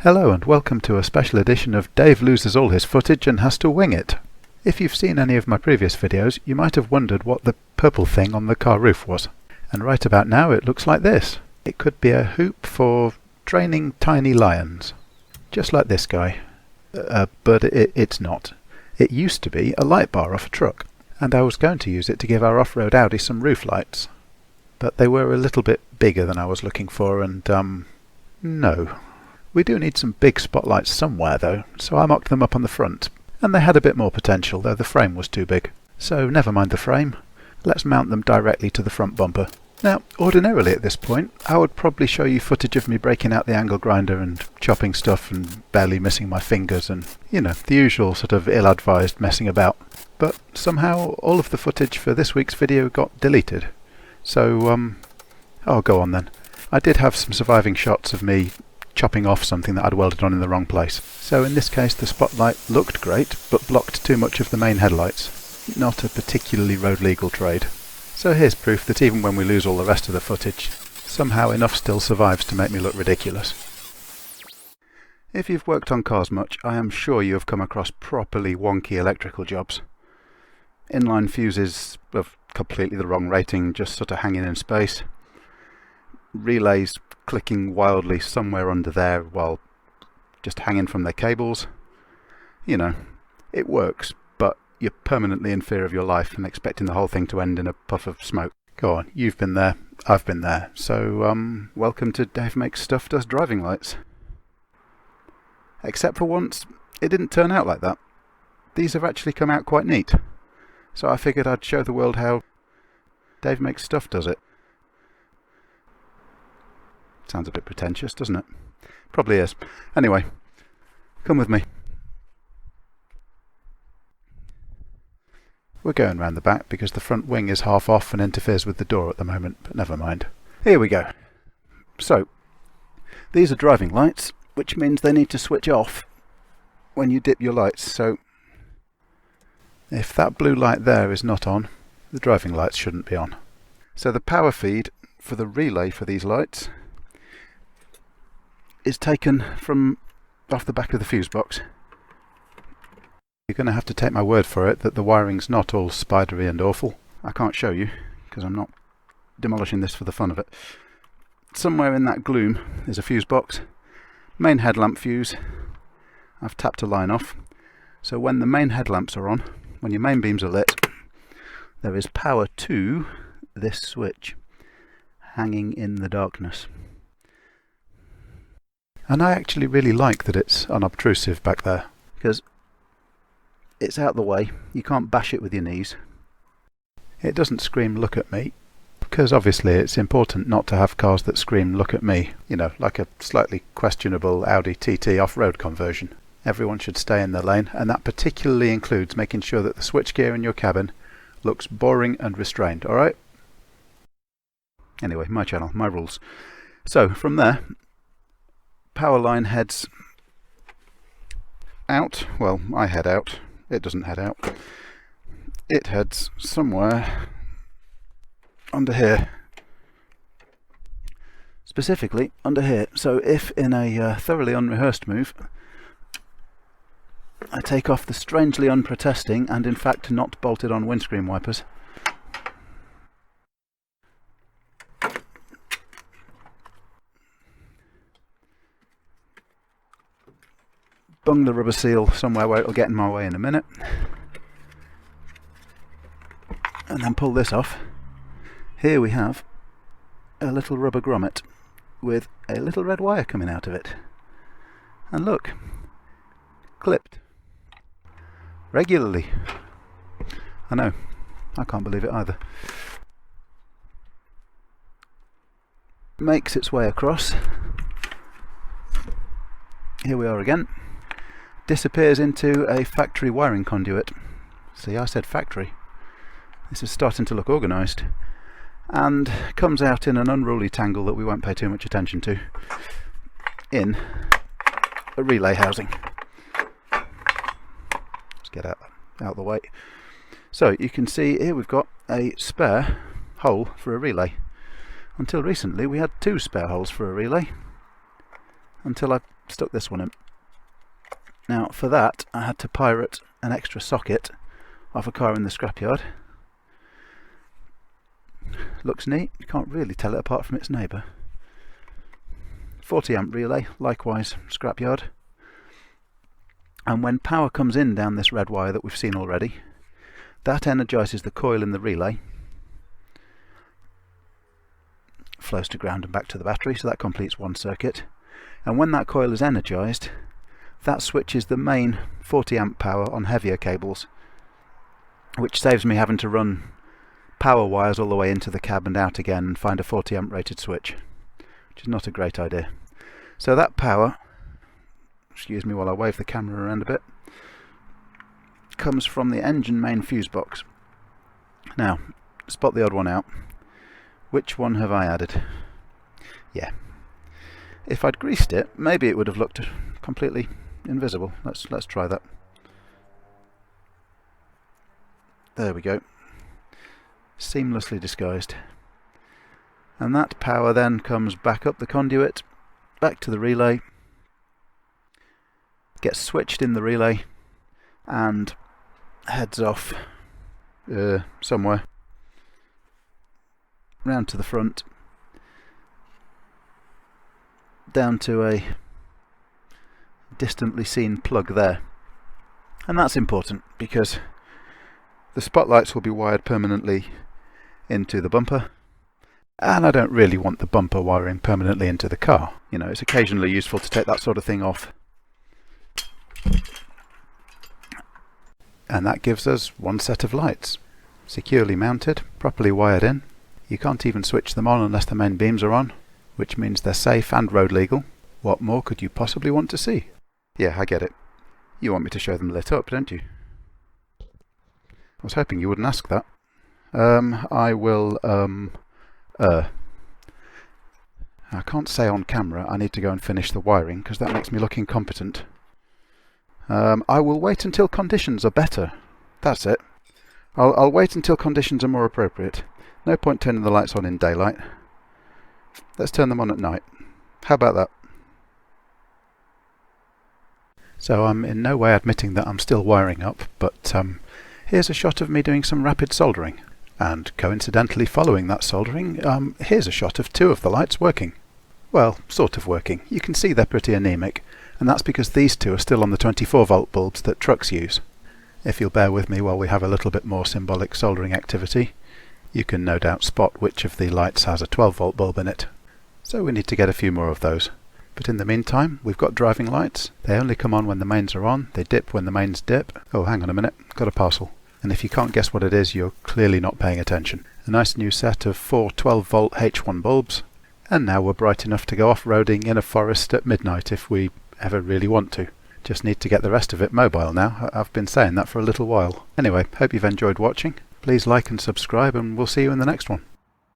Hello and welcome to a special edition of Dave loses all his footage and has to wing it. If you've seen any of my previous videos, you might have wondered what the purple thing on the car roof was. And right about now it looks like this. It could be a hoop for training tiny lions. Just like this guy. But it's not. It used to be a light bar off a truck, and I was going to use it to give our off-road Audi some roof lights. But they were a little bit bigger than I was looking for, and no. We do need some big spotlights somewhere though, so I mocked them up on the front, and they had a bit more potential, though the frame was too big. So never mind the frame, let's mount them directly to the front bumper. Now, ordinarily at this point, I would probably show you footage of me breaking out the angle grinder and chopping stuff and barely missing my fingers and, you know, the usual sort of ill-advised messing about. But somehow all of the footage for this week's video got deleted. So, I'll go on then. I did have some surviving shots of me chopping off something that I'd welded on in the wrong place. So in this case the spotlight looked great, but blocked too much of the main headlights. Not a particularly road legal trade. So here's proof that even when we lose all the rest of the footage, somehow enough still survives to make me look ridiculous. If you've worked on cars much, I am sure you have come across properly wonky electrical jobs. Inline fuses of completely the wrong rating, just sort of hanging in space. Relays clicking wildly somewhere under there while just hanging from their cables. You know, it works, but you're permanently in fear of your life and expecting the whole thing to end in a puff of smoke. Go on, you've been there, I've been there. So, welcome to Dave Makes Stuff Does Driving Lights. Except for once, it didn't turn out like that. These have actually come out quite neat. So I figured I'd show the world how Dave Makes Stuff does it. Sounds a bit pretentious, doesn't it? Probably is. Anyway, come with me. We're going round the back because the front wing is half off and interferes with the door at the moment, but never mind. Here we go. So, these are driving lights, which means they need to switch off when you dip your lights. So, if that blue light there is not on, the driving lights shouldn't be on. So the power feed for the relay for these lights is taken from off the back of the fuse box. You're going to have to take my word for it that the wiring's not all spidery and awful. I can't show you because I'm not demolishing this for the fun of it. Somewhere in that gloom is a fuse box. Main headlamp fuse. I've tapped a line off. So when the main headlamps are on, when your main beams are lit, there is power to this switch hanging in the darkness. And I actually really like that it's unobtrusive back there, because it's out the way, you can't bash it with your knees. It doesn't scream "look at me," because obviously it's important not to have cars that scream "look at me," you know, like a slightly questionable Audi TT off-road conversion. Everyone should stay in their lane, and that particularly includes making sure that the switchgear in your cabin looks boring and restrained, alright? Anyway, my channel, my rules. So, from there, power line heads out. Well, I head out. It doesn't head out. It heads somewhere under here. Specifically under here. So if in a thoroughly unrehearsed move I take off the strangely unprotesting and in fact not bolted on windscreen wipers, bung the rubber seal somewhere where it'll get in my way in a minute, and then pull this off. Here we have a little rubber grommet with a little red wire coming out of it. And look, clipped regularly. I know, I can't believe it either. Makes its way across. Here we are again. Disappears into a factory wiring conduit. See, I said factory. This is starting to look organised. And comes out in an unruly tangle that we won't pay too much attention to in a relay housing. Let's get out of the way. So you can see here we've got a spare hole for a relay. Until recently we had two spare holes for a relay, until I stuck this one in. Now for that I had to pirate an extra socket off a car in the scrapyard. Looks neat, you can't really tell it apart from its neighbour. 40 amp relay, likewise scrapyard. And when power comes in down this red wire that we've seen already, that energises the coil in the relay, flows to ground and back to the battery, so that completes one circuit. And when that coil is energised, that switches the main 40 amp power on heavier cables, which saves me having to run power wires all the way into the cab and out again and find a 40 amp rated switch, which is not a great idea. So that power, excuse me while I wave the camera around a bit, comes from the engine main fuse box. Now, spot the odd one out. Which one have I added? Yeah. If I'd greased it, maybe it would have looked completely invisible. Let's try that. There we go. Seamlessly disguised. And that power then comes back up the conduit, back to the relay, gets switched in the relay, and heads off somewhere round to the front, down to a distantly seen plug there. And that's important because the spotlights will be wired permanently into the bumper, and I don't really want the bumper wiring permanently into the car. You know, it's occasionally useful to take that sort of thing off. And that gives us one set of lights, securely mounted, properly wired in. You can't even switch them on unless the main beams are on, which means they're safe and road legal. What more could you possibly want to see? Yeah, I get it. You want me to show them lit up, don't you? I was hoping you wouldn't ask that. I will, I can't say on camera. I need to go and finish the wiring because that makes me look incompetent. I will wait until conditions are better. That's it. I'll wait until conditions are more appropriate. No point turning the lights on in daylight. Let's turn them on at night. How about that? So I'm in no way admitting that I'm still wiring up, but here's a shot of me doing some rapid soldering. And coincidentally following that soldering, here's a shot of two of the lights working. Well, sort of working. You can see they're pretty anemic, and that's because these two are still on the 24 volt bulbs that trucks use. If you'll bear with me while we have a little bit more symbolic soldering activity, you can no doubt spot which of the lights has a 12 volt bulb in it. So we need to get a few more of those. But in the meantime, we've got driving lights. They only come on when the mains are on, they dip when the mains dip. Oh, hang on a minute, got a parcel. And if you can't guess what it is, you're clearly not paying attention. A nice new set of 4 12 volt H1 bulbs, and now we're bright enough to go off-roading in a forest at midnight if we ever really want to. Just need to get the rest of it mobile now. I've been saying that for a little while. Anyway, hope you've enjoyed watching. Please like and subscribe, and we'll see you in the next one.